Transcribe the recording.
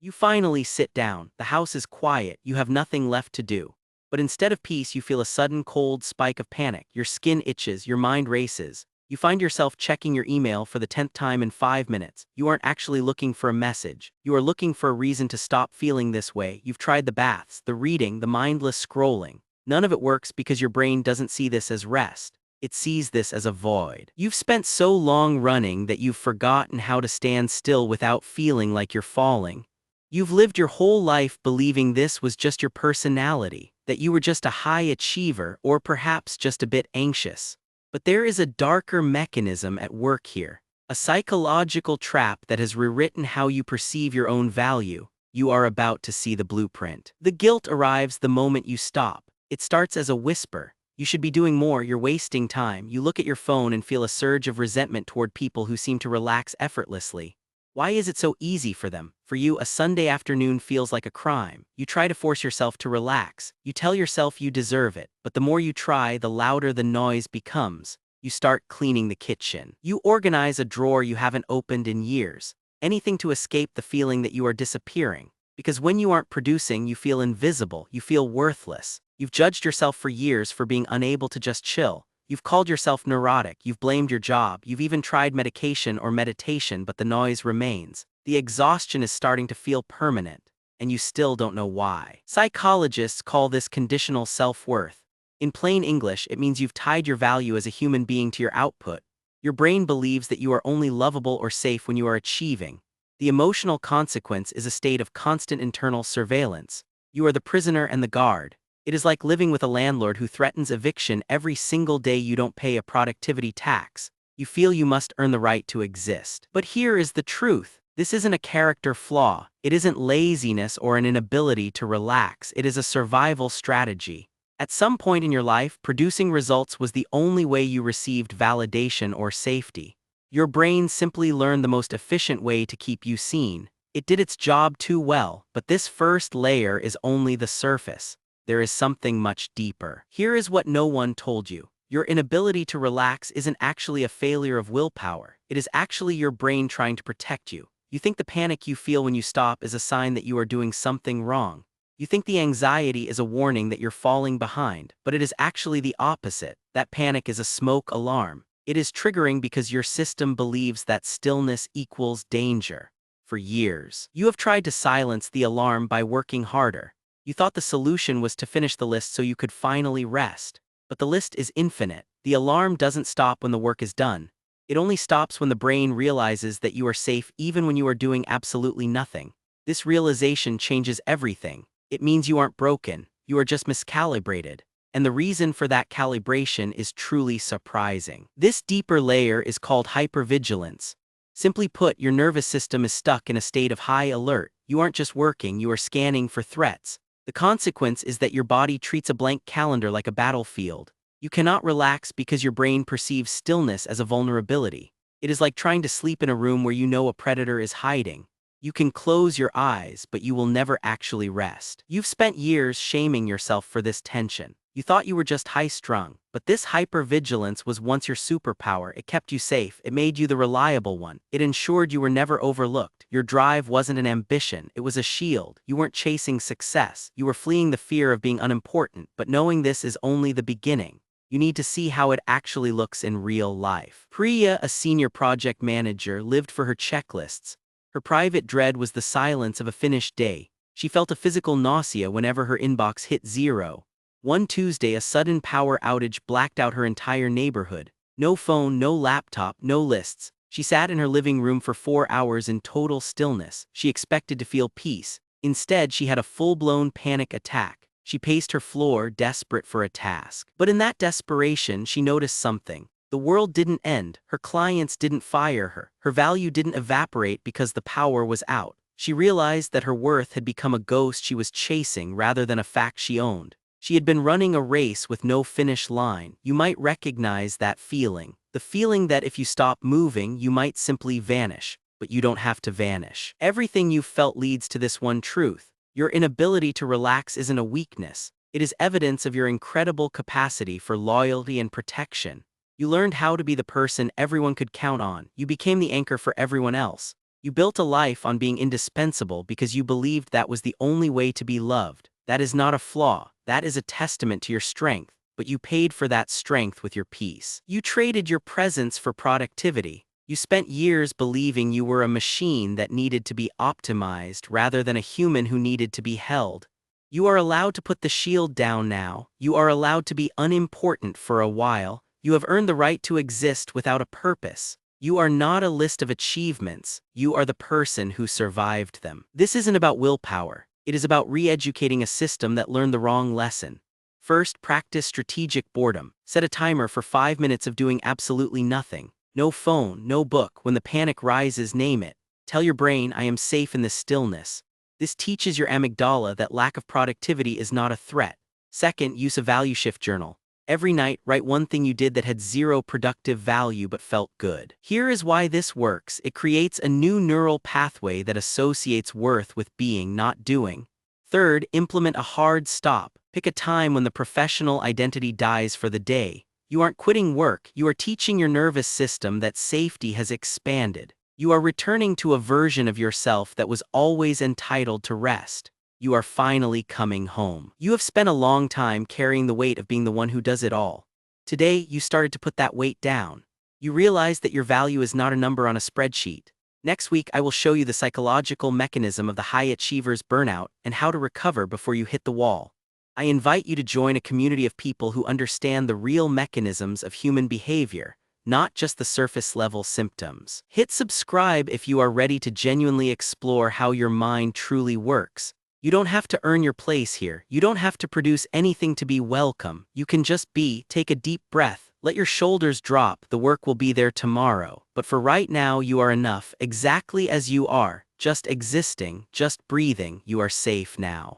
You finally sit down, the house is quiet, you have nothing left to do. But instead of peace, you feel a sudden cold spike of panic, your skin itches, your mind races. You find yourself checking your email for the 10th time in 5 minutes. You aren't actually looking for a message. You are looking for a reason to stop feeling this way. You've tried the baths, the reading, the mindless scrolling. None of it works because your brain doesn't see this as rest. It sees this as a void. You've spent so long running that you've forgotten how to stand still without feeling like you're falling. You've lived your whole life believing this was just your personality, that you were just a high achiever or perhaps just a bit anxious. But there is a darker mechanism at work here, a psychological trap that has rewritten how you perceive your own value. You are about to see the blueprint. The guilt arrives the moment you stop. It starts as a whisper. You should be doing more, you're wasting time. You look at your phone and feel a surge of resentment toward people who seem to relax effortlessly. Why is it so easy for them? For you, a Sunday afternoon feels like a crime. You try to force yourself to relax. You tell yourself you deserve it, but the more you try, the louder the noise becomes. You start cleaning the kitchen. You organize a drawer you haven't opened in years. Anything to escape the feeling that you are disappearing. Because when you aren't producing, you feel invisible, you feel worthless. You've judged yourself for years for being unable to just chill. You've called yourself neurotic, you've blamed your job, you've even tried medication or meditation, but the noise remains. The exhaustion is starting to feel permanent, and you still don't know why. Psychologists call this conditional self-worth. In plain English, it means you've tied your value as a human being to your output. Your brain believes that you are only lovable or safe when you are achieving. The emotional consequence is a state of constant internal surveillance. You are the prisoner and the guard. It is like living with a landlord who threatens eviction every single day you don't pay a productivity tax. You feel you must earn the right to exist. But here is the truth. This isn't a character flaw. It isn't laziness or an inability to relax. It is a survival strategy. At some point in your life, producing results was the only way you received validation or safety. Your brain simply learned the most efficient way to keep you seen. It did its job too well, but this first layer is only the surface. There is something much deeper. Here is what no one told you. Your inability to relax isn't actually a failure of willpower. It is actually your brain trying to protect you. You think the panic you feel when you stop is a sign that you are doing something wrong. You think the anxiety is a warning that you're falling behind, but it is actually the opposite. That panic is a smoke alarm. It is triggering because your system believes that stillness equals danger. For years, you have tried to silence the alarm by working harder. You thought the solution was to finish the list so you could finally rest. But the list is infinite. The alarm doesn't stop when the work is done. It only stops when the brain realizes that you are safe even when you are doing absolutely nothing. This realization changes everything. It means you aren't broken, you are just miscalibrated. And the reason for that calibration is truly surprising. This deeper layer is called hypervigilance. Simply put, your nervous system is stuck in a state of high alert. You aren't just working, you are scanning for threats. The consequence is that your body treats a blank calendar like a battlefield. You cannot relax because your brain perceives stillness as a vulnerability. It is like trying to sleep in a room where you know a predator is hiding. You can close your eyes, but you will never actually rest. You've spent years shaming yourself for this tension. You thought you were just high-strung, but this hypervigilance was once your superpower. It kept you safe, it made you the reliable one. It ensured you were never overlooked. Your drive wasn't an ambition, it was a shield. You weren't chasing success, you were fleeing the fear of being unimportant, but knowing this is only the beginning. You need to see how it actually looks in real life. Priya, a senior project manager, lived for her checklists. Her private dread was the silence of a finished day. She felt a physical nausea whenever her inbox hit zero. One Tuesday, a sudden power outage blacked out her entire neighborhood. No phone, no laptop, no lists. She sat in her living room for 4 hours in total stillness. She expected to feel peace. Instead, she had a full-blown panic attack. She paced her floor, desperate for a task. But in that desperation, she noticed something. The world didn't end. Her clients didn't fire her. Her value didn't evaporate because the power was out. She realized that her worth had become a ghost she was chasing rather than a fact she owned. She had been running a race with no finish line. You might recognize that feeling. The feeling that if you stop moving, you might simply vanish. But you don't have to vanish. Everything you've felt leads to this one truth. Your inability to relax isn't a weakness. It is evidence of your incredible capacity for loyalty and protection. You learned how to be the person everyone could count on. You became the anchor for everyone else. You built a life on being indispensable because you believed that was the only way to be loved. That is not a flaw, that is a testament to your strength, but you paid for that strength with your peace. You traded your presence for productivity. You spent years believing you were a machine that needed to be optimized rather than a human who needed to be held. You are allowed to put the shield down now. You are allowed to be unimportant for a while. You have earned the right to exist without a purpose. You are not a list of achievements. You are the person who survived them. This isn't about willpower. It is about re-educating a system that learned the wrong lesson. First, practice strategic boredom. Set a timer for 5 minutes of doing absolutely nothing. No phone, no book. When the panic rises, name it. Tell your brain, I am safe in this stillness. This teaches your amygdala that lack of productivity is not a threat. Second, use a value shift journal. Every night, write one thing you did that had zero productive value but felt good. Here is why this works. It creates a new neural pathway that associates worth with being, not doing. Third, implement a hard stop. Pick a time when the professional identity dies for the day. You aren't quitting work, you are teaching your nervous system that safety has expanded. You are returning to a version of yourself that was always entitled to rest. You are finally coming home. You have spent a long time carrying the weight of being the one who does it all. Today, you started to put that weight down. You realize that your value is not a number on a spreadsheet. Next week, I will show you the psychological mechanism of the high achiever's burnout and how to recover before you hit the wall. I invite you to join a community of people who understand the real mechanisms of human behavior, not just the surface-level symptoms. Hit subscribe if you are ready to genuinely explore how your mind truly works. You don't have to earn your place here. You don't have to produce anything to be welcome. You can just be. Take a deep breath. Let your shoulders drop. The work will be there tomorrow. But for right now, you are enough, exactly as you are. Just existing, just breathing. You are safe now.